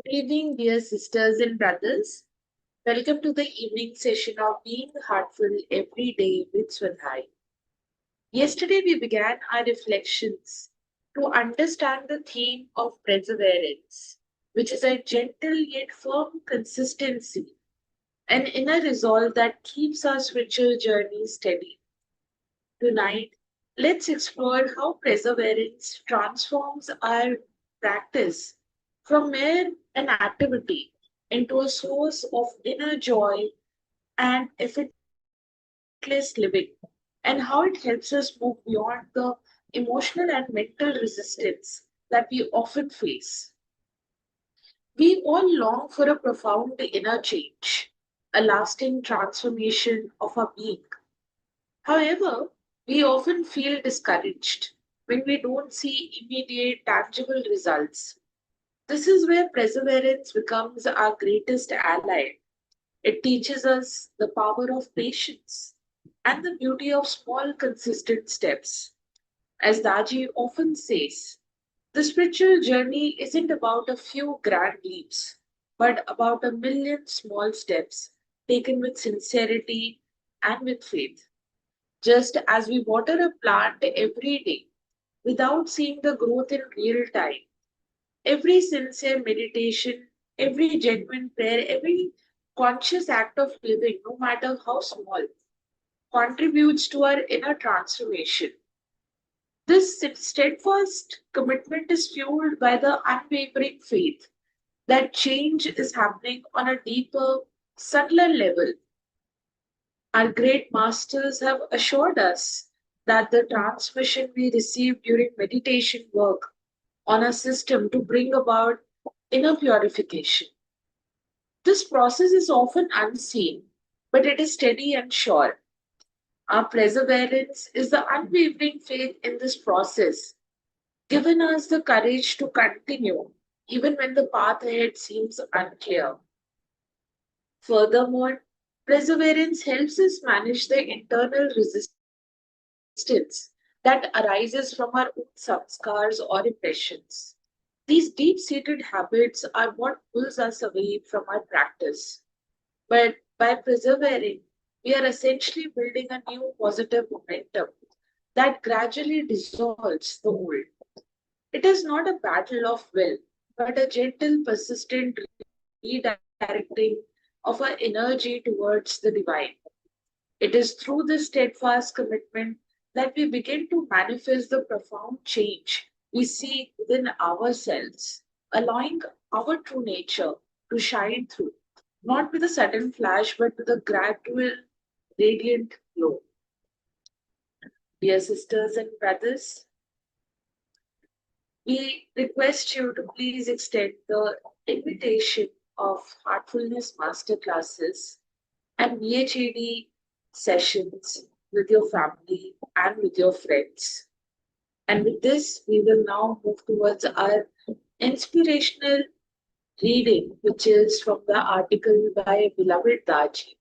Good evening, dear sisters and brothers. Welcome to the evening session of Being Heartful Every Day with Swadhyaya. Yesterday, we began our reflections to understand the theme of perseverance, which is a gentle yet firm consistency, an inner resolve that keeps our spiritual journey steady. Tonight, let's explore how perseverance transforms our practice from mere an activity into a source of inner joy and effortless living, and how it helps us move beyond the emotional and mental resistance that we often face. We all long for a profound inner change, a lasting transformation of our being. However, we often feel discouraged when we don't see immediate tangible results. This is where perseverance becomes our greatest ally. It teaches us the power of patience and the beauty of small, consistent steps. As Daji often says, the spiritual journey isn't about a few grand leaps, but about a million small steps taken with sincerity and with faith. Just as we water a plant every day without seeing the growth in real time, every sincere meditation, every genuine prayer, every conscious act of living, no matter how small, contributes to our inner transformation. This steadfast commitment is fueled by the unwavering faith that change is happening on a deeper, subtler level. Our great masters have assured us that the transmission we receive during meditation work on a system to bring about inner purification. This process is often unseen, but it is steady and sure. Our perseverance is the unwavering faith in this process, giving us the courage to continue even when the path ahead seems unclear. Furthermore, perseverance helps us manage the internal resistance that arises from our own samskars or impressions. These deep seated habits are what pulls us away from our practice. But by persevering, we are essentially building a new positive momentum that gradually dissolves the old. It is not a battle of will, but a gentle, persistent redirecting of our energy towards the divine. It is through this steadfast commitment that we begin to manifest the profound change we seek within ourselves, allowing our true nature to shine through, not with a sudden flash, but with a gradual, radiant glow. Dear sisters and brothers, we request you to please extend the invitation of Heartfulness Masterclasses and BHED sessions with your family and with your friends. And with this, we will now move towards our inspirational reading, which is from the article by beloved Daji.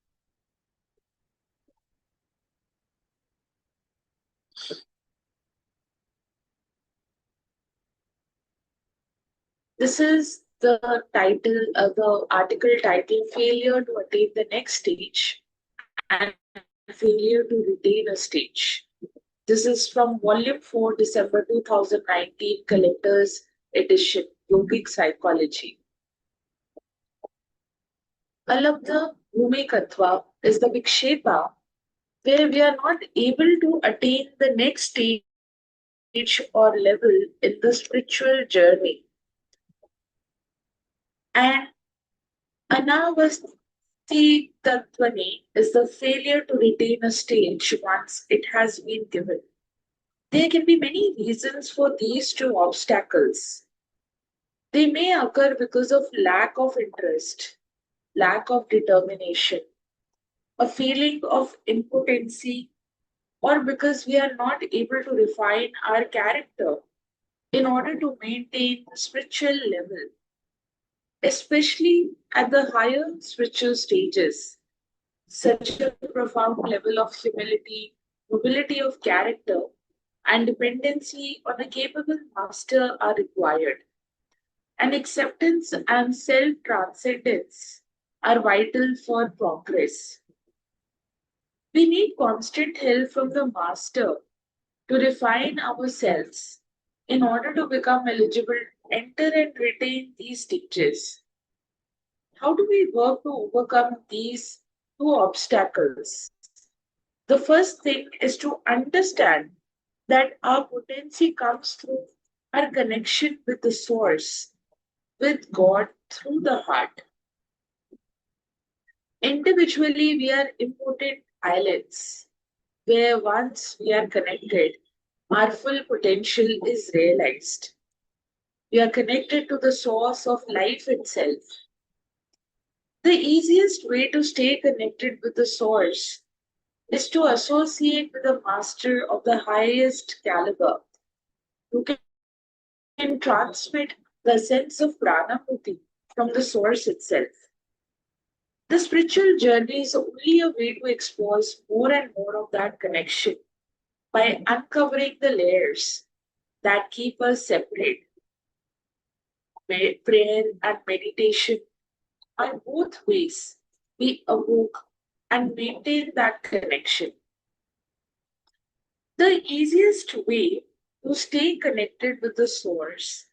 This is the article title Failure to Attain the Next Stage and Failure to Retain a Stage. This is from Volume 4, December 2019, Collector's Edition, Yogic Psychology. Alabdha Bhumikatva is the Vikshepa where we are not able to attain the next stage or level in the spiritual journey. And Anavasti Tattvani is the failure to retain a stage once it has been given. There can be many reasons for these two obstacles. They may occur because of lack of interest, lack of determination, a feeling of impotency, or because we are not able to refine our character in order to maintain the spiritual level, especially at the higher spiritual stages. Such a profound level of humility, nobility of character, and dependency on a capable master are required. And acceptance and self transcendence are vital for progress. We need constant help from the Master to refine ourselves in order to become eligible to enter and retain these stages. How do we work to overcome these two obstacles? The first thing is to understand that our potency comes through our connection with the source, with God through the heart. Individually, we are impotent islands where once we are connected, our full potential is realized. We are connected to the source of life itself. The easiest way to stay connected with the source is to associate with a master of the highest caliber who can transmit the sense of pranamurti from the source itself. The spiritual journey is only a way to expose more and more of that connection by uncovering the layers that keep us separate. Prayer and meditation are both ways we evoke and maintain that connection. The easiest way to stay connected with the source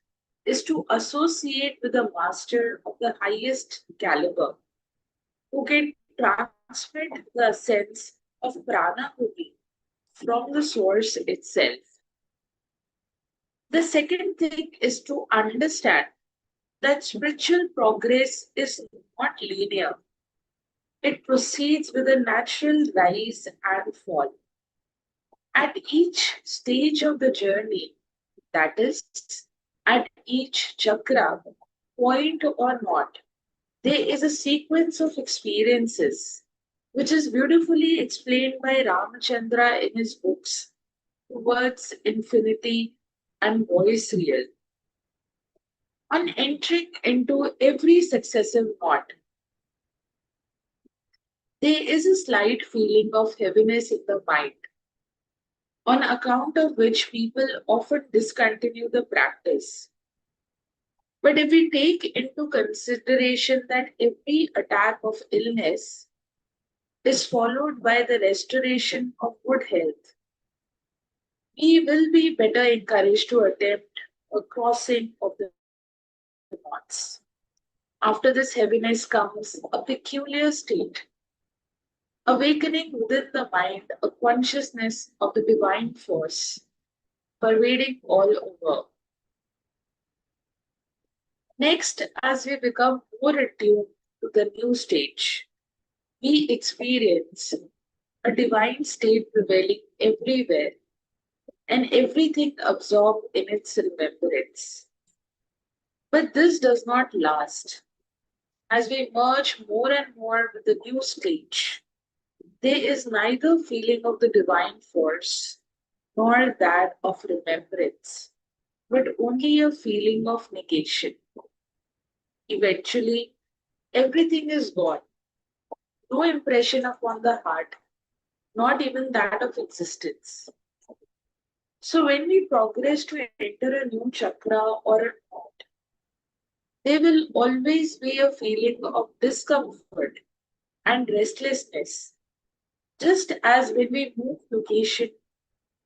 is to associate with a master of the highest caliber who can transmit the sense of prana-huti from the source itself. The second thing is to understand that spiritual progress is not linear. It proceeds with a natural rise and fall. At each stage of the journey, that is, at each chakra, point or not, there is a sequence of experiences which is beautifully explained by Ramachandra in his books Towards Infinity and Voice Real. On entering into every successive knot, there is a slight feeling of heaviness in the mind, on account of which people often discontinue the practice. But if we take into consideration that every attack of illness is followed by the restoration of good health, we will be better encouraged to attempt a crossing of the knots. After this heaviness comes a peculiar state, awakening within the mind a consciousness of the divine force pervading all over. Next, as we become more attuned to the new stage, we experience a divine state prevailing everywhere and everything absorbed in its remembrance. But this does not last. As we merge more and more with the new stage, there is neither feeling of the divine force nor that of remembrance, but only a feeling of negation. Eventually, everything is gone. No impression upon the heart, not even that of existence. So, when we progress to enter a new chakra or a knot, there will always be a feeling of discomfort and restlessness, just as when we move location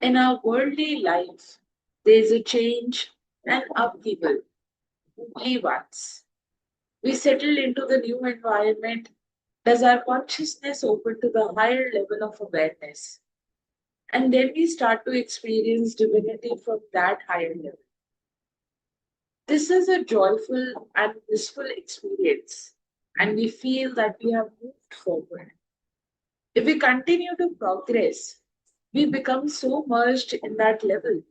in our worldly life, there is a change and upheaval only once. We settle into the new environment. Does our consciousness open to the higher level of awareness? And then we start to experience divinity from that higher level. This is a joyful and blissful experience, and we feel that we have moved forward. If we continue to progress, we become so merged in that level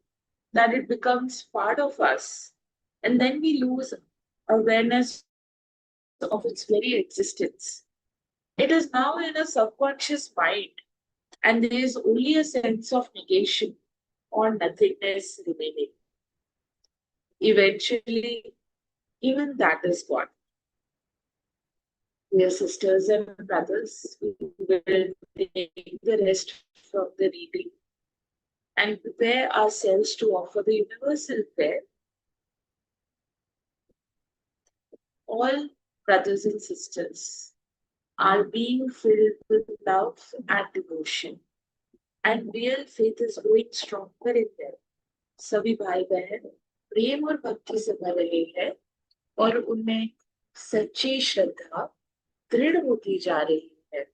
that it becomes part of us, and then we lose awareness of its very existence. It is now in a subconscious mind, and there is only a sense of negation or nothingness remaining. Eventually, even that is gone. Dear sisters and brothers, we will take the rest from the reading and prepare ourselves to offer the universal prayer. all brothers and sisters are being filled with love and devotion, and real faith is growing stronger in them. सभी भाई बहन प्रेम और भक्ति से भर रहे हैं और उनमें सच्ची श्रद्धा दृढ़ होती जा रही है।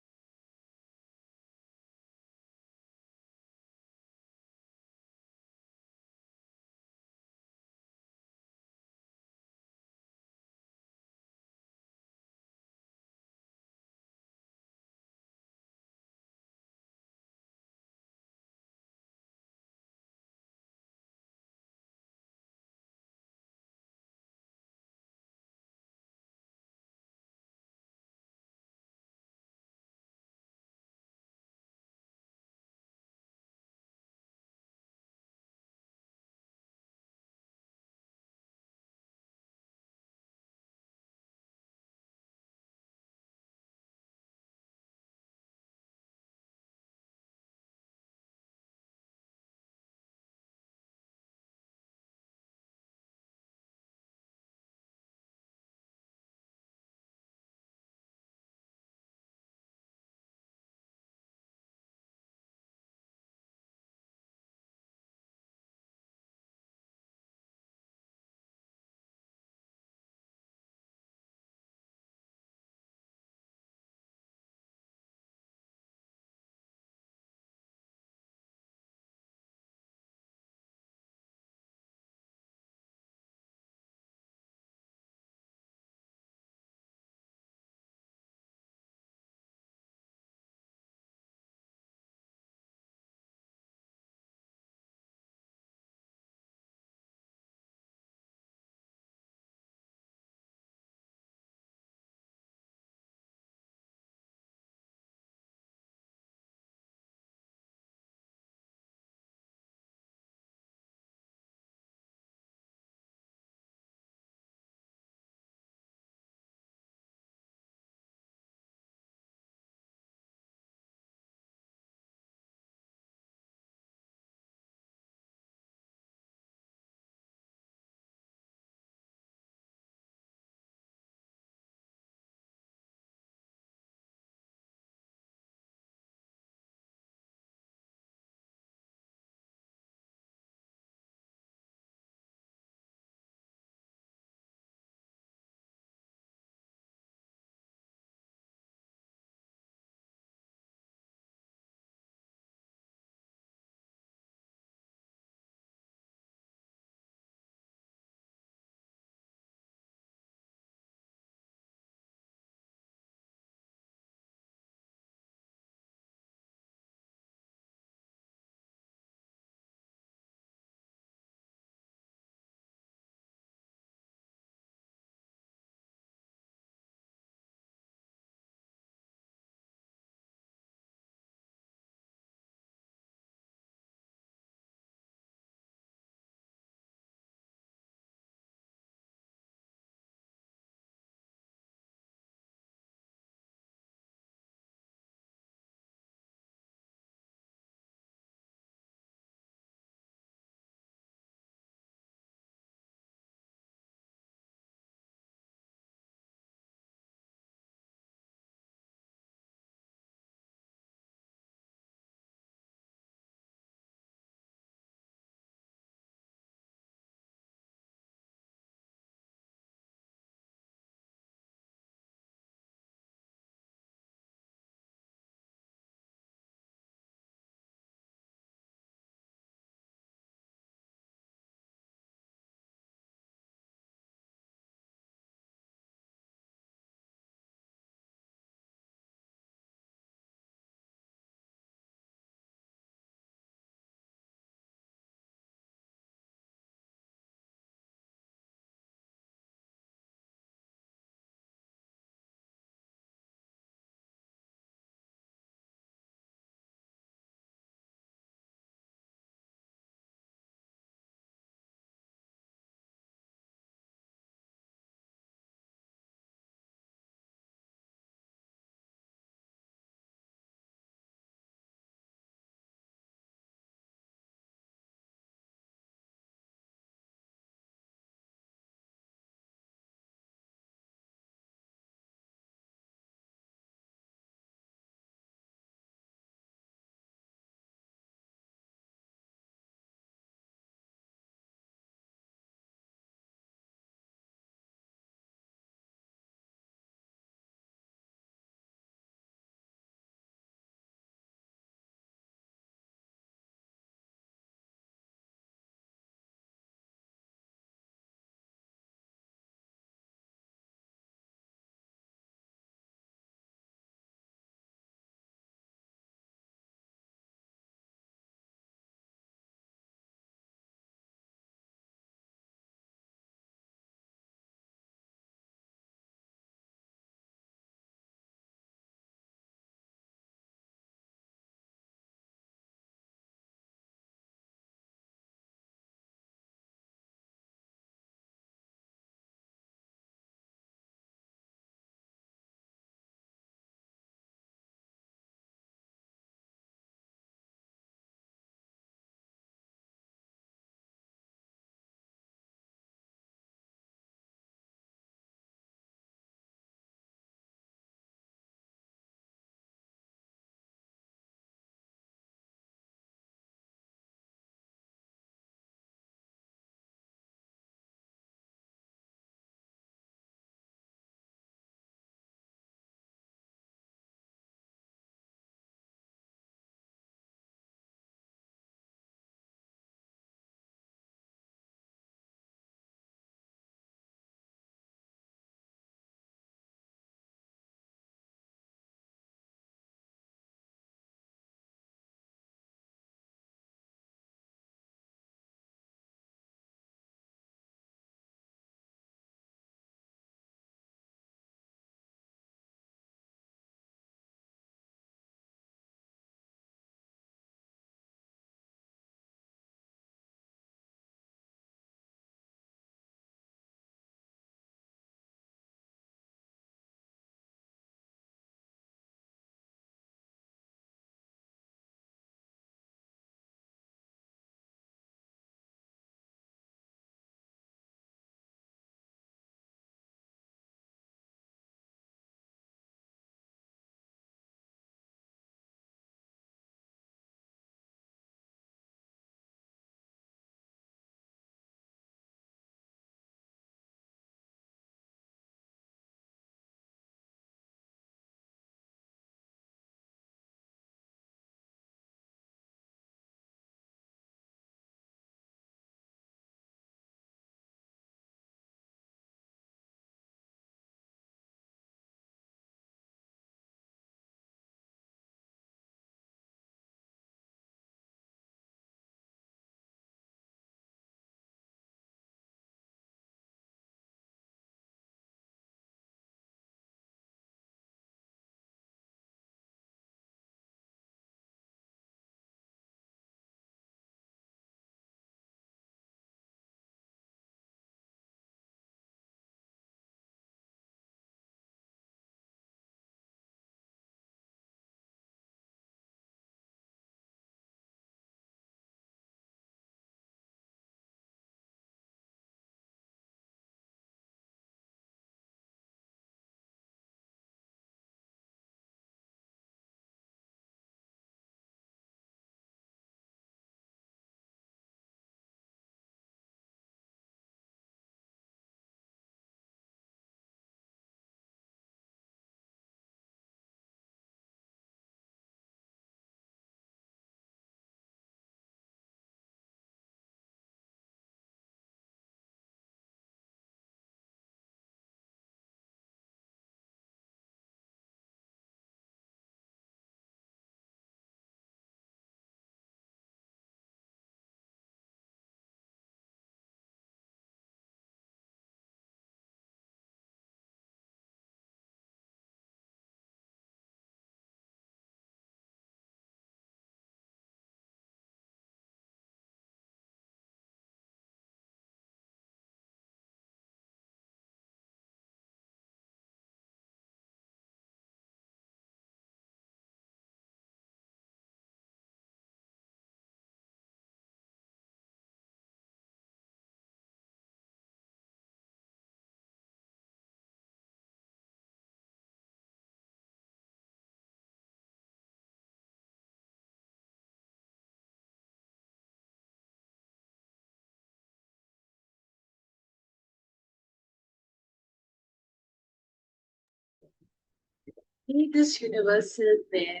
May this universal prayer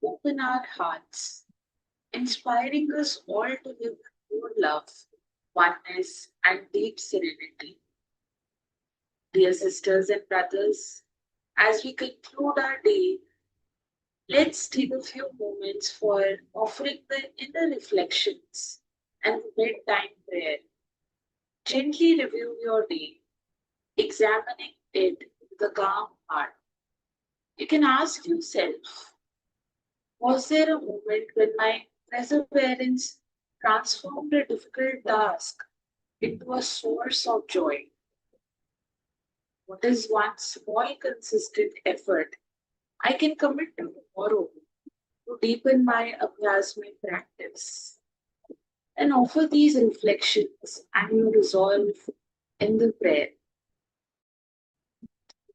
open our hearts, inspiring us all to live with more love, oneness, and deep serenity. Dear sisters and brothers, as we conclude our day, let's take a few moments for offering the inner reflections and the bedtime prayer. Gently review your day, examining it with a calm heart. You can ask yourself, was there a moment when my perseverance transformed a difficult task into a source of joy? What is one small consistent effort I can commit to tomorrow to deepen my abhyasmi practice? And offer these reflections and your resolve in the prayer.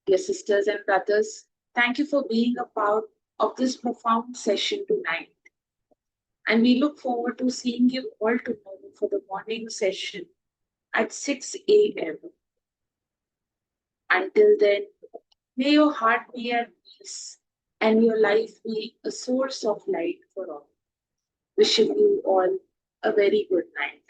Dear sisters and brothers, thank you for being a part of this profound session tonight. And we look forward to seeing you all tomorrow for the morning session at 6 a.m. Until then, may your heart be at peace and your life be a source of light for all. Wishing you all a very good night.